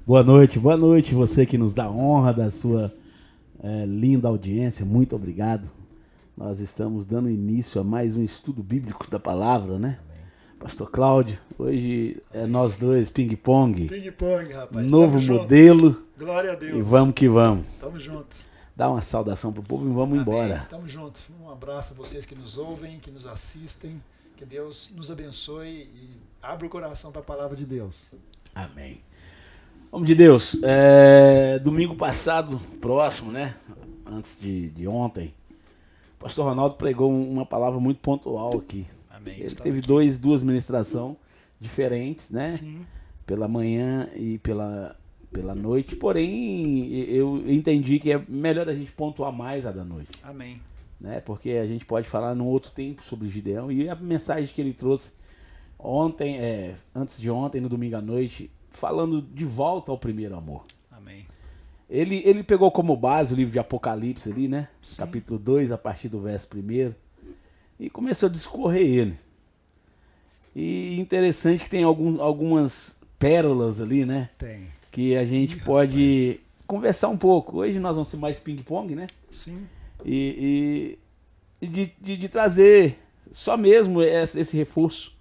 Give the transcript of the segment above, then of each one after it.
Boa noite, você que nos dá honra da sua linda audiência, muito obrigado. Nós estamos dando início a mais um estudo bíblico da palavra, né? Amém. Pastor Cláudio, hoje é nós dois, ping-pong. Ping-pong, rapaz. Novo modelo. Junto. Glória a Deus. E vamos que vamos. Tamo junto. Dá uma saudação pro povo e vamos embora. Tamo junto. Um abraço a vocês que nos ouvem, que nos assistem. Que Deus nos abençoe e abra o coração para a palavra de Deus. Amém. Homem de Deus, domingo passado, próximo, né? Antes de ontem, o pastor Ronaldo pregou uma palavra muito pontual aqui. Amém. Ele teve duas ministrações diferentes, né? Sim. Pela manhã e pela noite. Porém, eu entendi que é melhor a gente pontuar mais a da noite. Amém. Né? Porque a gente pode falar num outro tempo sobre Gideão. E a mensagem que ele trouxe ontem, antes de ontem, no domingo à noite, falando de volta ao primeiro amor. Amém. Ele pegou como base o livro de Apocalipse ali, né? Sim. Capítulo 2, a partir do verso 1. E começou a discorrer ele. E interessante que tem algumas pérolas ali, né? Tem. Que a gente pode conversar um pouco. Hoje nós vamos ser mais ping-pong, né? Sim. E de trazer só mesmo esse reforço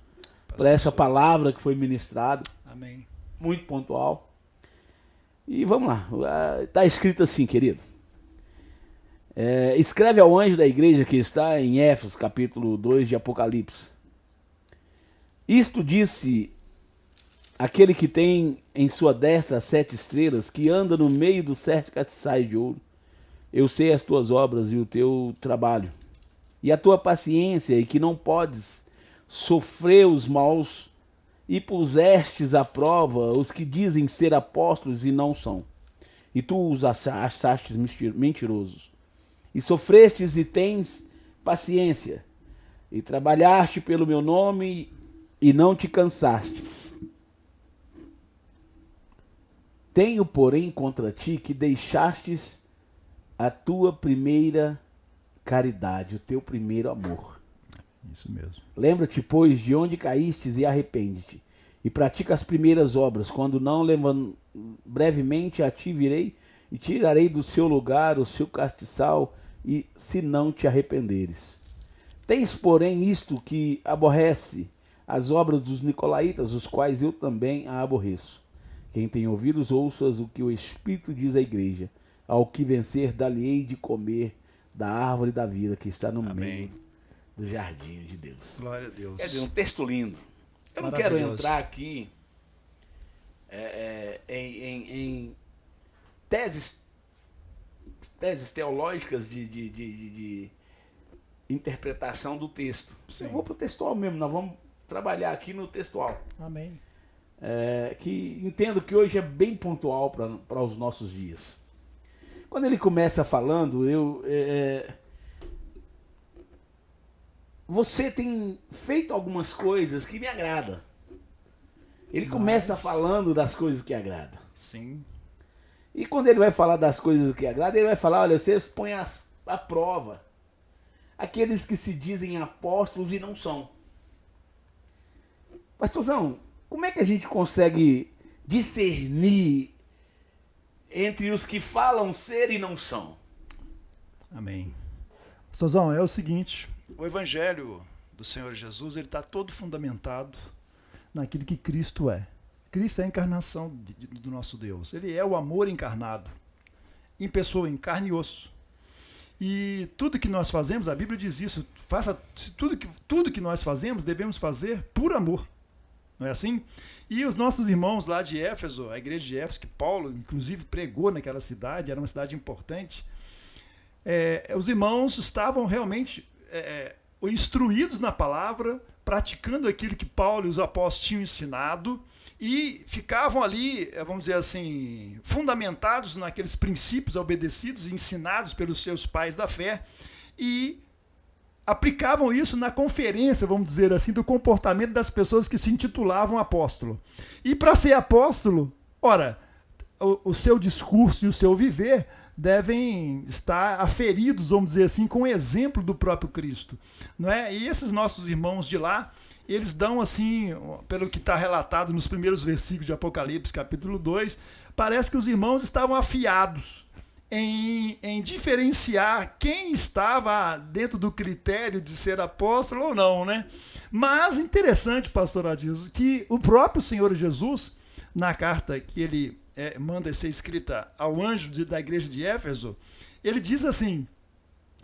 para essa palavra que foi ministrada. Amém. Muito pontual. E vamos lá. Está escrito assim, querido. Escreve ao anjo da igreja que está em Éfeso, capítulo 2 de Apocalipse. Isto disse aquele que tem em sua destra 7 estrelas, que anda no meio dos 7 castiçais de ouro. Eu sei as tuas obras e o teu trabalho, e a tua paciência, e que não podes sofrer os maus, e pusestes à prova os que dizem ser apóstolos e não são, e tu os achastes mentirosos, e sofrestes e tens paciência, e trabalhaste pelo meu nome e não te cansastes. Tenho, porém, contra ti que deixastes a tua primeira caridade, o teu primeiro amor. Isso mesmo. Lembra-te, pois, de onde caístes e arrepende-te, e pratica as primeiras obras. Quando não, brevemente a ti virei e tirarei do seu lugar o seu castiçal, e se não te arrependeres. Tens, porém, isto que aborrece as obras dos nicolaítas, os quais eu também a aborreço. Quem tem ouvidos, ouças o que o Espírito diz à igreja. Ao que vencer, dá-lhe-ei de comer da árvore da vida que está no meio do jardim de Deus. Glória a Deus. Quer dizer, um texto lindo. Eu não quero entrar aqui em teses teológicas de interpretação do texto. Sim. Eu vou para o textual mesmo, nós vamos trabalhar aqui no textual. Amém. Que entendo que hoje é bem pontual para os nossos dias. Quando ele começa falando, você tem feito algumas coisas que me agradam. Ele começa falando das coisas que agradam. Sim. E quando ele vai falar das coisas que agradam, ele vai falar, olha, você põe à prova aqueles que se dizem apóstolos e não são. Pastorzão, como é que a gente consegue discernir entre os que falam ser e não são? Amém. Pastorzão, é o seguinte, o evangelho do Senhor Jesus, ele está todo fundamentado naquilo que Cristo é. Cristo é a encarnação do nosso Deus. Ele é o amor encarnado, em pessoa, em carne e osso. E tudo que nós fazemos, a Bíblia diz isso, tudo que nós fazemos, devemos fazer por amor. Não é assim? E os nossos irmãos lá de Éfeso, a igreja de Éfeso, que Paulo inclusive pregou naquela cidade, era uma cidade importante, os irmãos estavam realmente instruídos na palavra, praticando aquilo que Paulo e os apóstolos tinham ensinado, e ficavam ali, vamos dizer assim, fundamentados naqueles princípios obedecidos e ensinados pelos seus pais da fé, e aplicavam isso na conferência, vamos dizer assim, do comportamento das pessoas que se intitulavam apóstolo. E para ser apóstolo, ora, o seu discurso e o seu viver devem estar aferidos, vamos dizer assim, com o exemplo do próprio Cristo. Não é? E esses nossos irmãos de lá, eles dão assim, pelo que está relatado nos primeiros versículos de Apocalipse, capítulo 2, parece que os irmãos estavam afiados em diferenciar quem estava dentro do critério de ser apóstolo ou não, né? Mas interessante, pastor Adilson, que o próprio Senhor Jesus, na carta que ele manda ser escrita ao anjo da igreja de Éfeso, ele diz assim,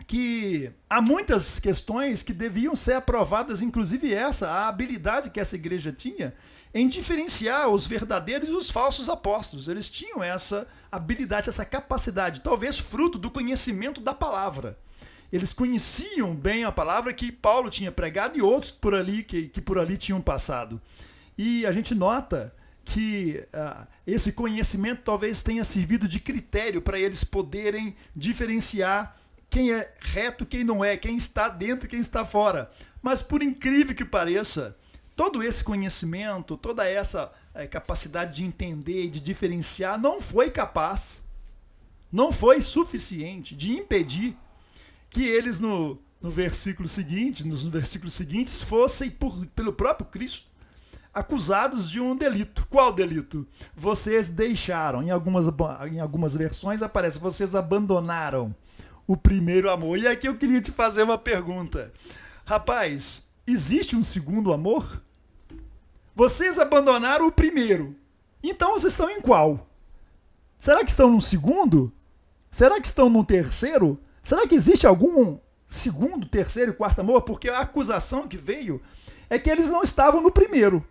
que há muitas questões que deviam ser aprovadas, inclusive a habilidade que essa igreja tinha em diferenciar os verdadeiros e os falsos apóstolos. Eles tinham essa habilidade, essa capacidade, talvez fruto do conhecimento da palavra. Eles conheciam bem a palavra que Paulo tinha pregado e outros por ali, que por ali tinham passado. E a gente nota que esse conhecimento talvez tenha servido de critério para eles poderem diferenciar quem é reto, quem não é, quem está dentro, quem está fora. Mas por incrível que pareça, todo esse conhecimento, toda essa capacidade de entender e de diferenciar não foi capaz, não foi suficiente de impedir que eles nos versículos seguintes fossem pelo próprio Cristo acusados de um delito. Qual delito? Vocês deixaram, em algumas versões aparece, vocês abandonaram o primeiro amor. E aqui eu queria te fazer uma pergunta. Rapaz, existe um segundo amor? Vocês abandonaram o primeiro. Então vocês estão em qual? Será que estão no segundo? Será que estão no terceiro? Será que existe algum segundo, terceiro e quarto amor? Porque a acusação que veio é que eles não estavam no primeiro.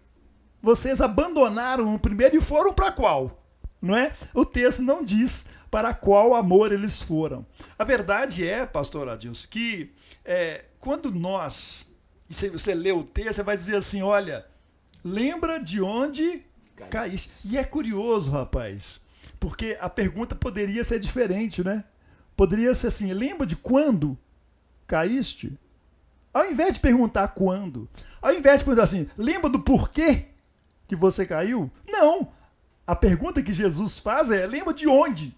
Vocês abandonaram o primeiro e foram para qual? Não é? O texto não diz para qual amor eles foram. A verdade é, pastor Adilson, que quando se você lê o texto, você vai dizer assim, olha, lembra de onde caíste. E é curioso, rapaz, porque a pergunta poderia ser diferente, né? Poderia ser assim, lembra de quando caíste? Ao invés de perguntar quando, ao invés de perguntar assim, lembra do porquê que você caiu? Não. A pergunta que Jesus faz lembra de onde?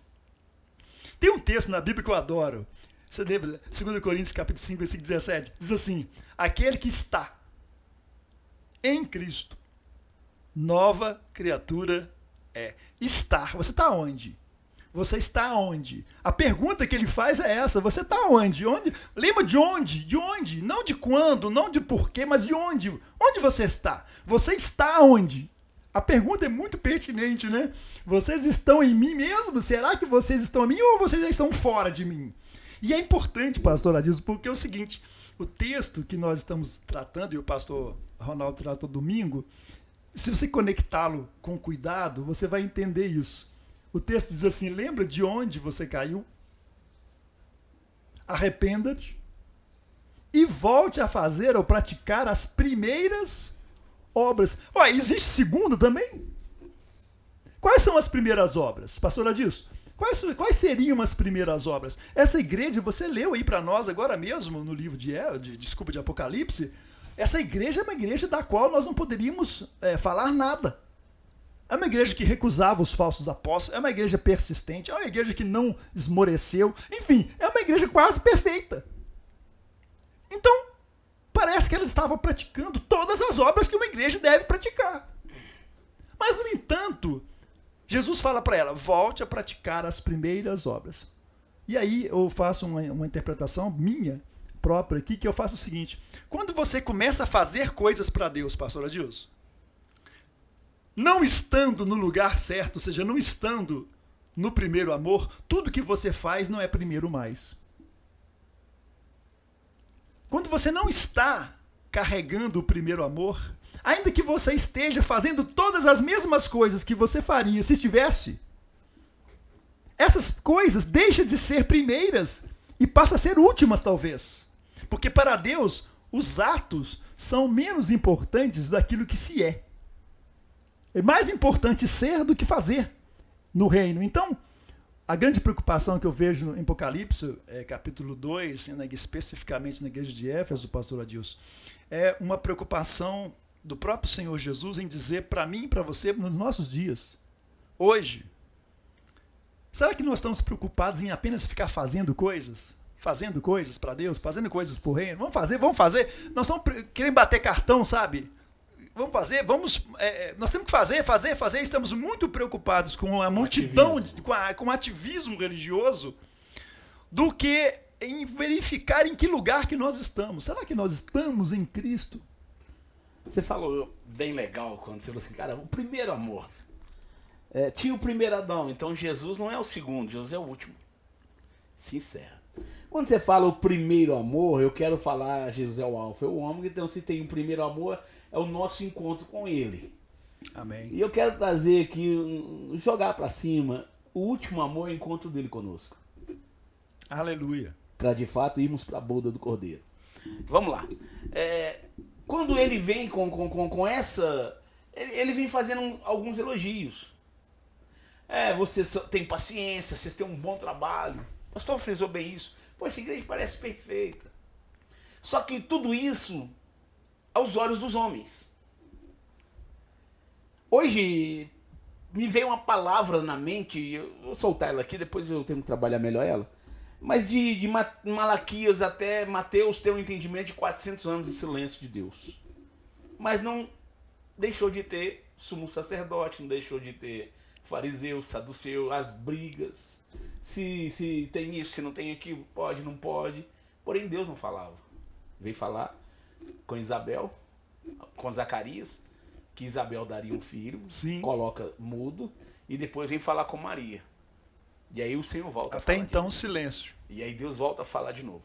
Tem um texto na Bíblia que eu adoro. Você lembra? 2 Coríntios, capítulo 5, versículo 17. Diz assim, aquele que está em Cristo, nova criatura é. Estar. Você está onde? Você está onde? A pergunta que ele faz é essa. Você está onde? Lembra de onde? De onde? Não de quando, não de porquê, mas de onde? Onde você está? Você está onde? A pergunta é muito pertinente, né? Vocês estão em mim mesmo? Será que vocês estão em mim ou vocês já estão fora de mim? E é importante, pastor Adilson, porque é o seguinte, o texto que nós estamos tratando, e o pastor Ronaldo tratou domingo, se você conectá-lo com cuidado, você vai entender isso. O texto diz assim, lembra de onde você caiu? Arrependa-te e volte a fazer ou praticar as primeiras obras. Existe segunda também? Quais são as primeiras obras? Pastor Adilson, quais seriam as primeiras obras? Essa igreja, você leu aí para nós agora mesmo, no livro de Apocalipse, essa igreja é uma igreja da qual nós não poderíamos falar nada. É uma igreja que recusava os falsos apóstolos, é uma igreja persistente, é uma igreja que não esmoreceu, enfim, é uma igreja quase perfeita. Então, parece que eles estavam praticando todas as obras que uma igreja deve praticar. Mas, no entanto, Jesus fala para ela, volte a praticar as primeiras obras. E aí eu faço uma interpretação minha própria aqui, que eu faço o seguinte, quando você começa a fazer coisas para Deus, pastor Adilson, não estando no lugar certo, ou seja, não estando no primeiro amor, tudo que você faz não é primeiro mais. Quando você não está carregando o primeiro amor, ainda que você esteja fazendo todas as mesmas coisas que você faria se estivesse, essas coisas deixam de ser primeiras e passam a ser últimas, talvez. Porque para Deus, os atos são menos importantes daquilo que se é. É mais importante ser do que fazer no reino. Então, a grande preocupação que eu vejo em Apocalipse, capítulo 2, especificamente na igreja de Éfeso, pastor Adilson, é uma preocupação do próprio Senhor Jesus em dizer para mim e para você, nos nossos dias, hoje, será que nós estamos preocupados em apenas ficar fazendo coisas? fazendo coisas para Deus, fazendo coisas por reino. Vamos fazer. Nós estamos querendo bater cartão, sabe? Vamos fazer, nós temos que fazer. Estamos muito preocupados com a multidão, com o ativismo religioso, do que em verificar em que lugar que nós estamos. Será que nós estamos em Cristo? Você falou bem legal quando você falou assim, cara, o primeiro amor. Tinha o primeiro Adão, então Jesus não é o segundo, Jesus é o último. Se encerra. Quando você fala o primeiro amor, eu quero falar Jesus é o alfa, é o ômega, então se tem um primeiro amor, é o nosso encontro com ele. Amém. E eu quero trazer aqui, jogar para cima, o último amor é o encontro dele conosco. Aleluia. Para de fato irmos para a boda do Cordeiro. Vamos lá. Quando ele vem com essa... Ele vem fazendo alguns elogios. Vocês têm paciência, vocês têm um bom trabalho. O pastor frisou bem isso. Pô, essa igreja parece perfeita. Só que tudo isso aos olhos dos homens. Hoje me veio uma palavra na mente, eu vou soltar ela aqui, depois eu tenho que trabalhar melhor ela. Mas de Malaquias até Mateus tem um entendimento de 400 anos de silêncio de Deus. Mas não deixou de ter sumo sacerdote, não deixou de ter fariseu, saduceu, as brigas. Se tem isso, se não tem aquilo, pode, não pode. Porém, Deus não falava. Veio falar com Isabel, com Zacarias, que Isabel daria um filho, sim, coloca mudo, e depois vem falar com Maria. E aí o Senhor volta até a falar então, silêncio. E aí Deus volta a falar de novo.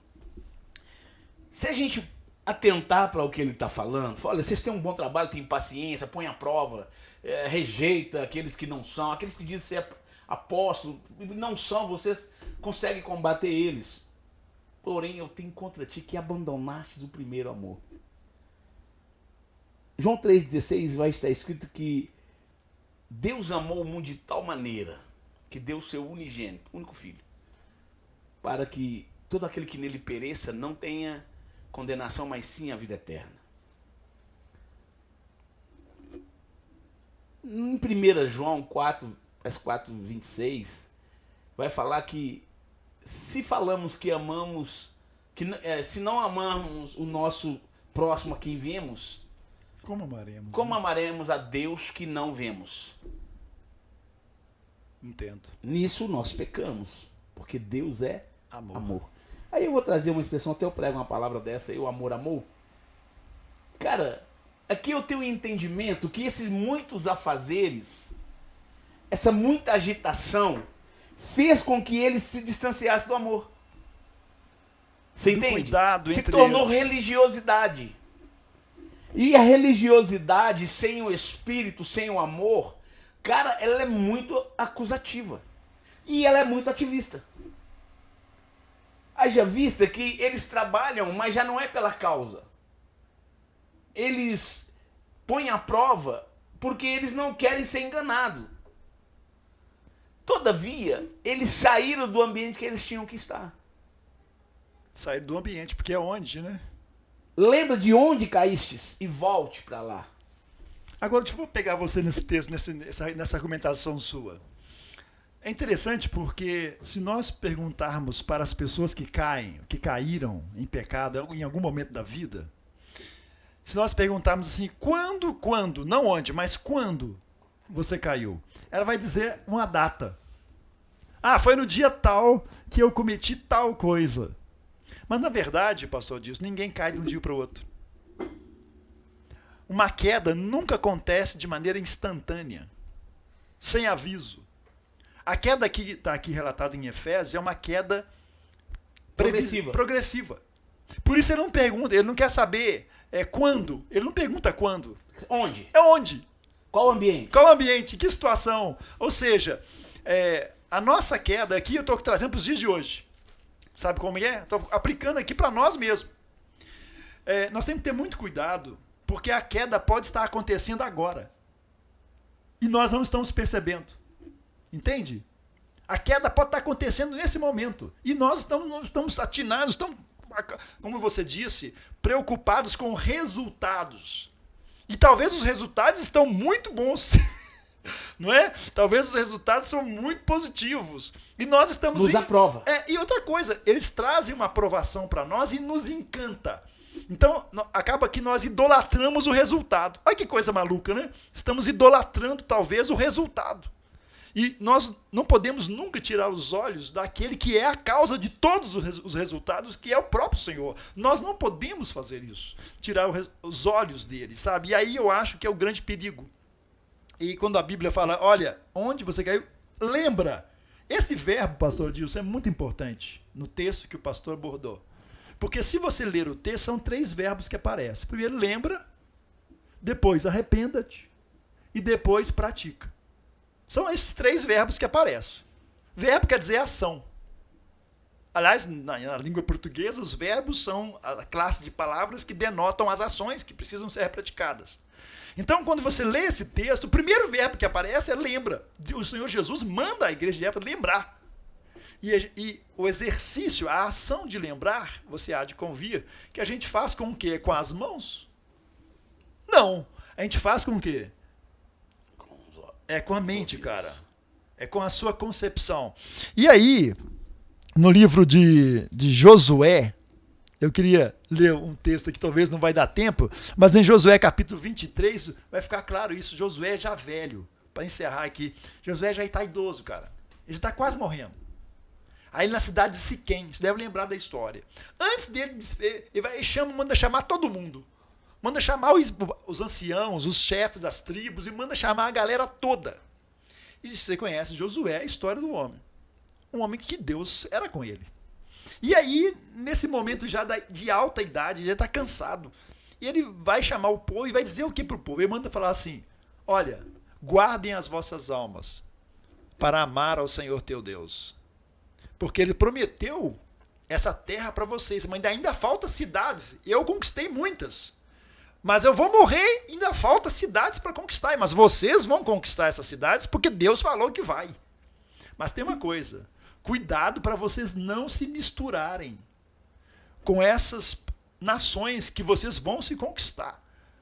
Se a gente atentar para o que ele está falando, olha, vocês têm um bom trabalho, têm paciência, põe à prova, rejeita aqueles que não são, aqueles que dizem ser apóstolo, não são, vocês conseguem combater eles. Porém, eu tenho contra ti que abandonastes o primeiro amor. João 3,16 vai estar escrito que Deus amou o mundo de tal maneira que deu o seu unigênito, único filho, para que todo aquele que nele pereça não tenha condenação, mas sim a vida eterna. Em 1 João 4:26, vai falar que se falamos que amamos, se não amarmos o nosso próximo a quem vemos, como amaremos? Como amaremos a Deus que não vemos? Entendo. Nisso nós pecamos, porque Deus é amor. Aí eu vou trazer uma expressão, até eu prego uma palavra dessa aí, o amor. Cara, aqui eu tenho um entendimento que esses muitos afazeres, essa muita agitação, fez com que ele se distanciasse do amor. Você entende? Cuidado se entre tornou eles. Religiosidade. E a religiosidade sem o espírito, sem o amor, cara, ela é muito acusativa. E ela é muito ativista. Haja vista que eles trabalham, mas já não é pela causa. Eles põem à prova porque eles não querem ser enganados. Todavia, eles saíram do ambiente que eles tinham que estar. Sair do ambiente, porque é onde, né? Lembra de onde caístes e volte para lá. Agora, deixa eu pegar você nesse texto, nessa argumentação sua. É interessante porque se nós perguntarmos para as pessoas que caíram em pecado em algum momento da vida, se nós perguntarmos assim, quando, não onde, mas quando você caiu, ela vai dizer uma data. Foi no dia tal que eu cometi tal coisa. Mas na verdade, pastor Dilson, ninguém cai de um dia para o outro. Uma queda nunca acontece de maneira instantânea, sem aviso. A queda que está aqui relatada em Efésios é uma queda progressiva. Por isso ele não pergunta, ele não quer saber quando. Ele não pergunta quando. Onde? É onde? Qual ambiente? Qual ambiente? Que situação? Ou seja, a nossa queda aqui eu estou trazendo para os dias de hoje. Sabe como é? Estou aplicando aqui para nós mesmos. Nós temos que ter muito cuidado, porque a queda pode estar acontecendo agora. E nós não estamos percebendo. Entende? A queda pode estar acontecendo nesse momento. E nós estamos atinados, estamos, como você disse, preocupados com resultados. E talvez os resultados estão muito bons. Não é? Talvez os resultados são muito positivos. E nós estamos... Nos aprova. E outra coisa, eles trazem uma aprovação para nós e nos encanta. Então, acaba que nós idolatramos o resultado. Olha que coisa maluca, né? Estamos idolatrando, talvez, o resultado. E nós não podemos nunca tirar os olhos daquele que é a causa de todos os resultados, que é o próprio Senhor. Nós não podemos fazer isso, tirar os olhos dele, sabe? E aí eu acho que é o grande perigo. E quando a Bíblia fala, olha, onde você caiu, lembra. Esse verbo, pastor Dilson, é muito importante no texto que o pastor abordou. Porque se você ler o texto, são 3 verbos que aparecem. Primeiro, lembra, depois, arrependa-te e depois, pratica. São esses 3 verbos que aparecem. Verbo quer dizer ação. Aliás, na língua portuguesa, os verbos são a classe de palavras que denotam as ações que precisam ser praticadas. Então, quando você lê esse texto, o primeiro verbo que aparece é lembra. O Senhor Jesus manda a igreja de Éfeso lembrar. E o exercício, a ação de lembrar, você há de convir, que a gente faz com o quê? Com as mãos? Não. A gente faz com o quê? É com a mente, cara. É com a sua concepção. E aí, no livro de Josué, eu queria ler um texto que talvez não vai dar tempo, mas em Josué capítulo 23 vai ficar claro isso. Josué já velho, para encerrar aqui. Josué já está idoso, cara. Ele está quase morrendo. Aí na cidade de Siquém, você deve lembrar da história. Antes dele, manda chamar todo mundo. Manda chamar os anciãos, os chefes das tribos, e manda chamar a galera toda. E você conhece Josué, a história do homem. Um homem que Deus era com ele. E aí, nesse momento já de alta idade, já está cansado. E ele vai chamar o povo e vai dizer o que para o povo? Ele manda falar assim, olha, guardem as vossas almas para amar ao Senhor teu Deus. Porque ele prometeu essa terra para vocês, mas ainda falta cidades. Eu conquistei muitas. Mas eu vou morrer, ainda falta cidades para conquistar. Mas vocês vão conquistar essas cidades porque Deus falou que vai. Mas tem uma coisa, cuidado para vocês não se misturarem com essas nações que vocês vão se conquistar.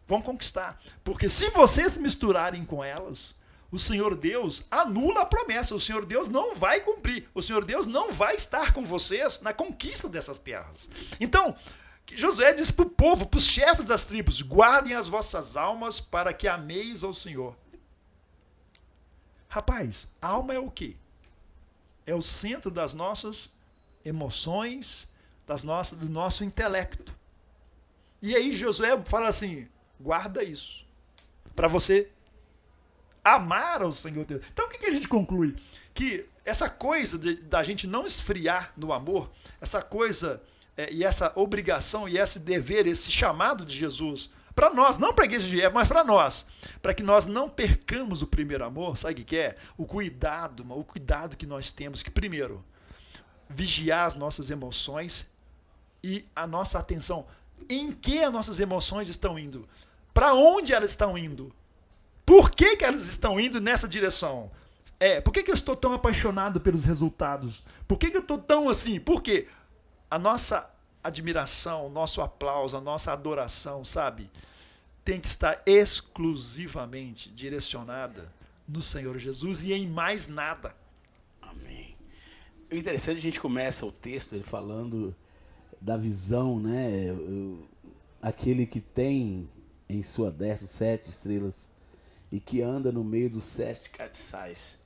Vão conquistar. Porque se vocês se misturarem com elas, o Senhor Deus anula a promessa. O Senhor Deus não vai cumprir. O Senhor Deus não vai estar com vocês na conquista dessas terras. Então, Josué disse para o povo, para os chefes das tribos, guardem as vossas almas para que ameis ao Senhor. Rapaz, alma é o quê? É o centro das nossas emoções, do nosso intelecto. E aí Josué fala assim, guarda isso, para você amar ao Senhor Deus. Então o que a gente conclui? Que essa coisa da gente não esfriar no amor, essa coisa e essa obrigação e esse dever, esse chamado de Jesus, para nós, não para a igreja de Éfeso, mas para nós, para que nós não percamos o primeiro amor, sabe o que é? O cuidado que nós temos, que primeiro, vigiar as nossas emoções e a nossa atenção. Em que as nossas emoções estão indo? Para onde elas estão indo? Por que elas estão indo nessa direção? Por que eu estou tão apaixonado pelos resultados? Por que eu estou tão assim? Por quê? A nossa admiração, o nosso aplauso, a nossa adoração, sabe? Tem que estar exclusivamente direcionada no Senhor Jesus e em mais nada. Amém. O interessante, a gente começa o texto ele falando da visão, né? Aquele que tem em sua destra 7 estrelas e que anda no meio dos 7 castiçais.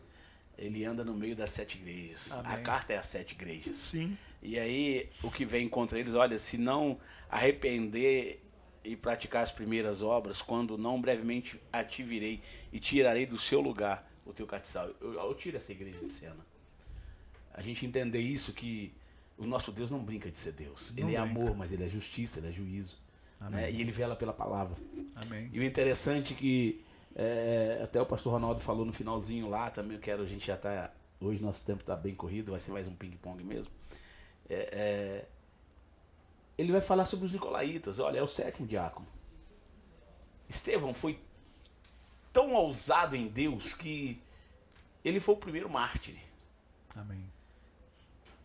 Ele anda no meio das 7 igrejas. Amém. A carta é as 7 igrejas. Sim. E aí, o que vem contra eles, olha, se não arrepender e praticar as primeiras obras, quando não brevemente a te virei e tirarei do seu lugar o teu castiçal. Eu tiro essa igreja de cena. A gente entender isso, que o nosso Deus não brinca de ser Deus. Ele é amor, mas ele é justiça, ele é juízo. Né? E ele vela pela palavra. Amém. E o interessante que até o pastor Ronaldo falou no finalzinho lá, também a gente já está, hoje nosso tempo está bem corrido, vai ser mais um ping-pong mesmo. Ele vai falar sobre os nicolaítas. Olha, é o 7º diácono. Estevão foi tão ousado em Deus que ele foi o primeiro mártir. Amém.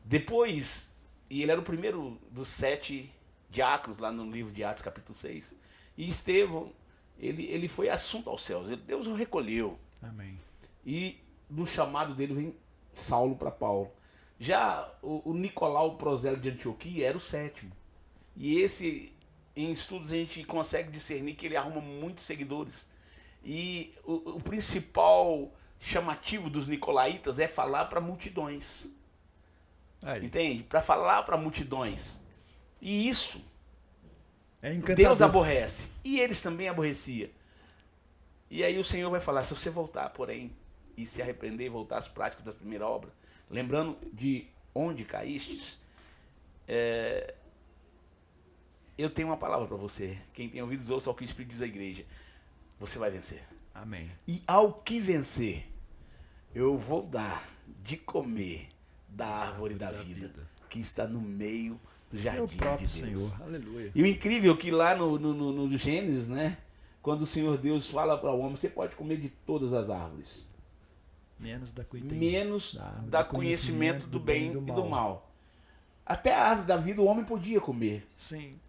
Depois, e ele era o primeiro dos 7 diáconos lá no livro de Atos capítulo 6. E Estevão, ele foi assunto aos céus. Deus o recolheu. Amém. E no chamado dele vem Saulo para Paulo. Já o Nicolau Prosélio de Antioquia era o sétimo. E esse, em estudos, a gente consegue discernir que ele arruma muitos seguidores. E o principal chamativo dos nicolaítas é falar para multidões. Aí. Entende? Para falar para multidões. E isso É encantador. Deus aborrece. E eles também aborreciam. E aí o Senhor vai falar, se você voltar, porém, e se arrepender e voltar às práticas da primeira obra, lembrando de onde caístes, eu tenho uma palavra para você. Quem tem ouvidos, ouça o que o Espírito diz à igreja. Você vai vencer. Amém. E ao que vencer, eu vou dar de comer da árvore da vida, que está no meio do jardim É o próprio de Deus. Senhor. Aleluia. E o incrível é que lá no Gênesis, né? Quando o Senhor Deus fala para o homem, você pode comer de todas as árvores. Menos da Da conhecimento do bem e do mal. Até a árvore da vida o homem podia comer. Sim.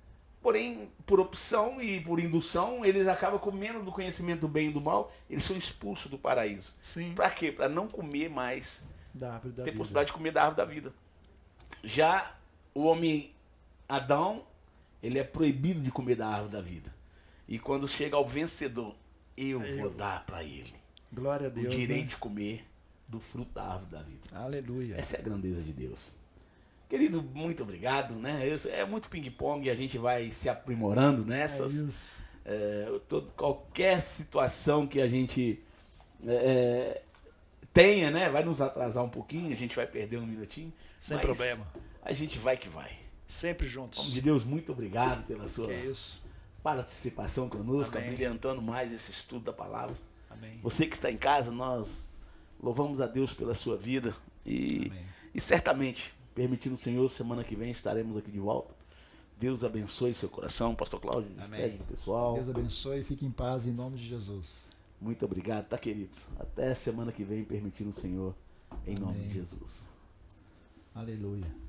Porém, por opção e por indução, eles acabam comendo do conhecimento do bem e do mal. Eles são expulsos do paraíso. Sim. Para quê? Para não comer mais. Da árvore da Ter vida. possibilidade de comer da árvore da vida. Já o homem Adão, ele é proibido de comer da árvore da vida. E quando chega ao vencedor, eu vou dar para ele Glória a Deus. o direito, né? de comer do fruto da árvore da vida. Aleluia. Essa é a grandeza de Deus. Querido, muito obrigado, né? É muito ping-pong e a gente vai se aprimorando nessas. É isso. Qualquer situação que a gente tenha, né? Vai nos atrasar um pouquinho, a gente vai perder um minutinho. Sem mas problema. A gente vai que vai. Sempre Em nome juntos. de Deus, muito obrigado pela sua Que isso. participação conosco, Amém. abrilhantando mais esse estudo da palavra. Amém. Você que está em casa, nós louvamos a Deus pela sua vida e Amém. certamente, permitindo o Senhor, semana que vem estaremos aqui de volta. Deus abençoe seu coração, Pastor Cláudio, despede do pessoal. Deus abençoe e fique em paz em nome de Jesus. Muito obrigado, tá, queridos? Até semana que vem, permitindo o Senhor, em nome de Jesus. Aleluia.